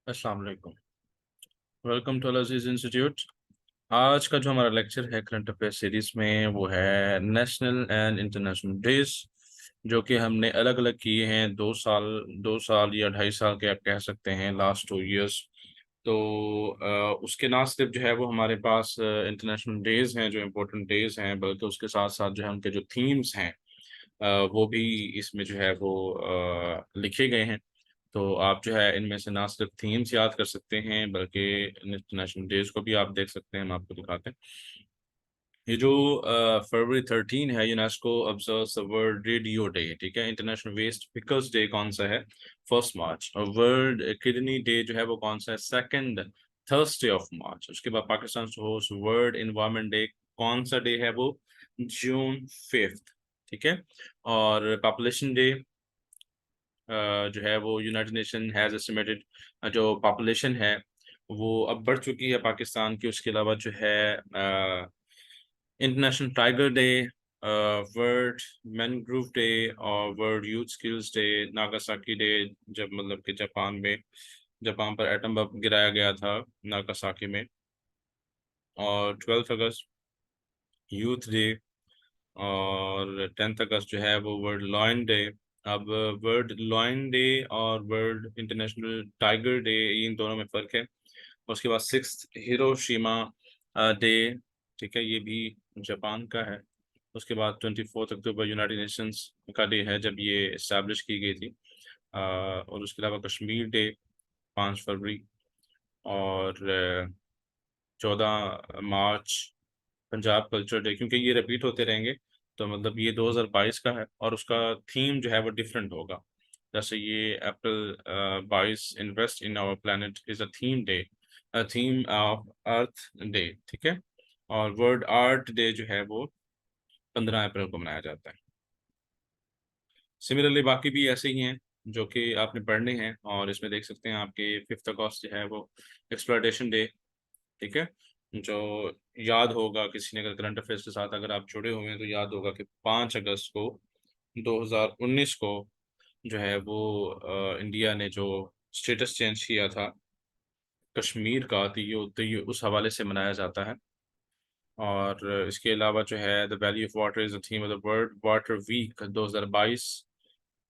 अस्सलाम वालेकुम। Welcome to Al-Aziz institute. आज का जो हमारा लेक्चर है करंट अफेयर सीरीज में वो है नेशनल एंड इंटरनेशनल डेज, जो कि हमने अलग अलग किए हैं। 2 साल या 2.5 साल के आप कह सकते हैं, लास्ट 2 इयर्स। तो उसके ना सिर्फ जो है वो हमारे पास इंटरनेशनल डेज हैं जो इम्पोर्टेंट डेज हैं, बल्कि उसके साथ साथ जो है उनके जो थीम्स हैं वो भी इसमें जो है वो लिखे गए हैं। तो आप जो है इनमें से ना सिर्फ थीम्स याद कर सकते हैं, बल्कि इंटरनेशनल डेज को भी आप देख सकते हैं। हम आपको दिखाते हैं। ये जो February 13 है, UNESCO observes the world radio day. ठीक है। इंटरनेशनल वेस्ट पिकर्स डे कौन सा है? 1 मार्च। और वर्ल्ड किडनी डे जो है वो कौन सा है? 2nd Thursday of March। उसके बाद Pakistan host world environment day कौन सा डे है? वो June 5। ठीक है। और पॉपुलेशन डे जो है वो यूनाइटेड नेशन हैज एस्टिमेटेड जो पॉपुलेशन है वो अब बढ़ चुकी है पाकिस्तान की। उसके अलावा जो है international tiger day, world mangrove day और world youth skills day, Nagasaki day, जब मतलब कि जापान पर एटम बम गिराया गया था नागासाकी में। और 12 अगस्त यूथ डे। और 10 अगस्त जो है वो वर्ल्ड लॉयन डे। अब वर्ल्ड लॉयन डे और वर्ल्ड इंटरनेशनल टाइगर डे, इन दोनों में फ़र्क है। उसके बाद 6th हिरोशिमा डे। ठीक है, ये भी जापान का है। उसके बाद 24 अक्टूबर यूनाइटेड नेशंस का डे है, जब ये इस्टेब्लिश की गई थी। और उसके अलावा कश्मीर डे 5 फरवरी। और 14 मार्च पंजाब कल्चर डे। क्योंकि ये रिपीट होते रहेंगे तो मतलब ये 2022 का है और उसका थीम जो है वो डिफरेंट होगा। जैसे ये April 22 invest in our planet is a theme day, theme of Earth Day. ठीक है। और वर्ल्ड आर्ट डे जो है वो 15 अप्रैल को मनाया जाता है। सिमिलरली बाकी भी ऐसे ही हैं जो कि आपने पढ़ने हैं, और इसमें देख सकते हैं आपके 5th अगस्त जो है वो एक्सप्लोइटेशन डे। ठीक है। जो याद होगा, किसी ने अगर करंट अफेयर्स के साथ अगर आप जुड़े हुए हैं तो याद होगा कि 5 अगस्त को 2019 को जो है वो इंडिया ने जो स्टेटस चेंज किया था कश्मीर का, तो ये उस हवाले से मनाया जाता है। और इसके अलावा जो है the value of water is the theme of the World Water Week 2022।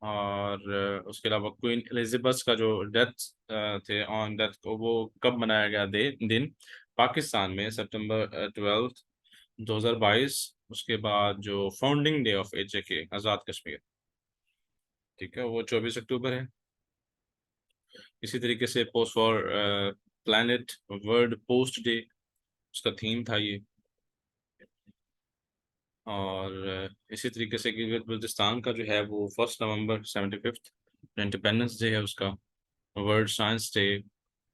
और उसके अलावा क्वीन एलिजाबेथ का जो डेथ थे ऑन डेथ को, वो कब मनाया गया दिन? पाकिस्तान में September 12 2022। उसके बाद जो founding day of AJK Azad Kashmir, ठीक है, वो 24 अक्टूबर है। इसी तरीके से post for planet world post day, उसका थीम था ये। और इसी तरीके से गिलगित बल्तिस्तान का जो है वो 1 नवंबर 75th इंडिपेंडेंस डे है उसका। वर्ल्ड साइंस डे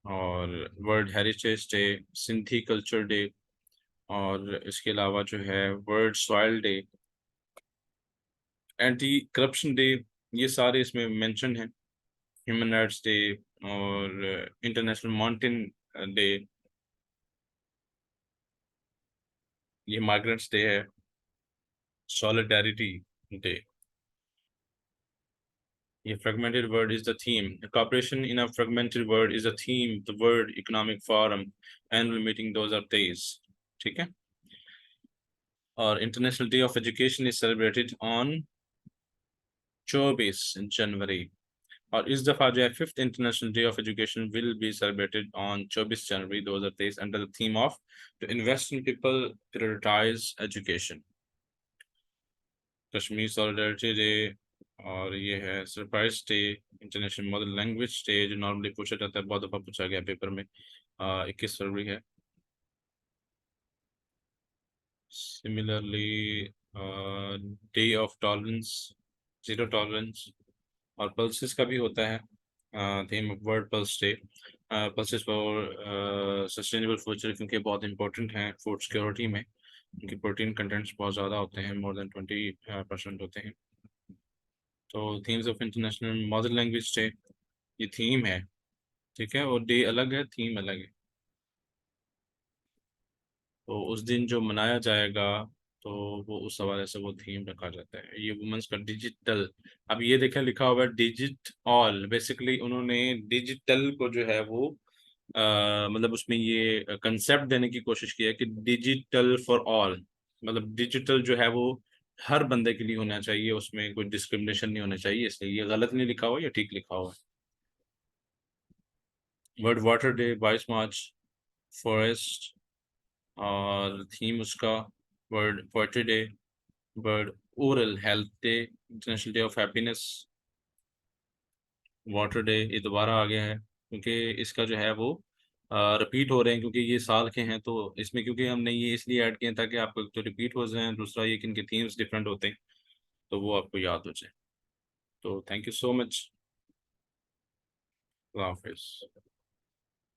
और world heritage day, Sindhi culture day. और इसके अलावा जो है world soil day, anti corruption day, ये सारे इसमें मेंशन हैं। ह्यूमन राइट्स डे और इंटरनेशनल माउंटेन डे, ये माइग्रेंट्स डे है। सॉलिडारिटी डे, ये fragmented word is the theme. Cooperation in a fragmented word is the theme the world economic forum annual meeting 2023। ठीक है। और international Day of education is celebrated on 24 January. और इस दफ़ा जो है 5th International Day of Education will be celebrated on 24 January 2023 under the theme of to invest in people, prioritise education. Kashmir solidarity day, और ये है surprise day, International Mother Language Day, जो normally पूछा जाता है, बहुत दफ़ा पूछा गया पेपर में। 21 फरवरी है। Similarly day of tolerance, zero tolerance. और पल्सेस का भी होता है theme of world pulse day, pulses for sustainable future, क्योंकि बहुत इंपॉर्टेंट हैं फूड सिक्योरिटी में। उनकी प्रोटीन कंटेंट्स बहुत ज़्यादा होते हैं, मोर देन 20% होते हैं। तो themes of international Mother Language day, ये थीम है। ठीक है। और डे अलग है, थीम अलग है। तो उस दिन जो मनाया जाएगा तो वो उस हवाले से वो थीम रखा जाता है। ये वुमेन्स का डिजिटल, अब ये देखें लिखा हुआ है डिजिट ऑल, बेसिकली उन्होंने डिजिटल को जो है वो मतलब उसमें ये कंसेप्ट देने की कोशिश की है कि डिजिटल फॉर ऑल, मतलब डिजिटल जो है वो हर बंदे के लिए होना चाहिए, उसमें कोई डिस्क्रिमिनेशन नहीं होना चाहिए। इसलिए ये गलत नहीं लिखा हुआ, ये ठीक लिखा हुआ है। वर्ल्ड वाटर डे 22 मार्च, फॉरेस्ट, और थीम उसका world poetry day, world oral health day, international Day of happiness, water day ये दोबारा आ गया है क्योंकि इसका जो है वो रिपीट हो रहे हैं, क्योंकि ये साल के हैं, तो इसमें क्योंकि हमने ये इसलिए ऐड किया ताकि आपको एक तो रिपीट हो जाए, दूसरा ये कि इनके थीम्स डिफरेंट होते हैं तो वो आपको याद हो जाए। तो थैंक यू सो मच, अल्लाह हाफिज़।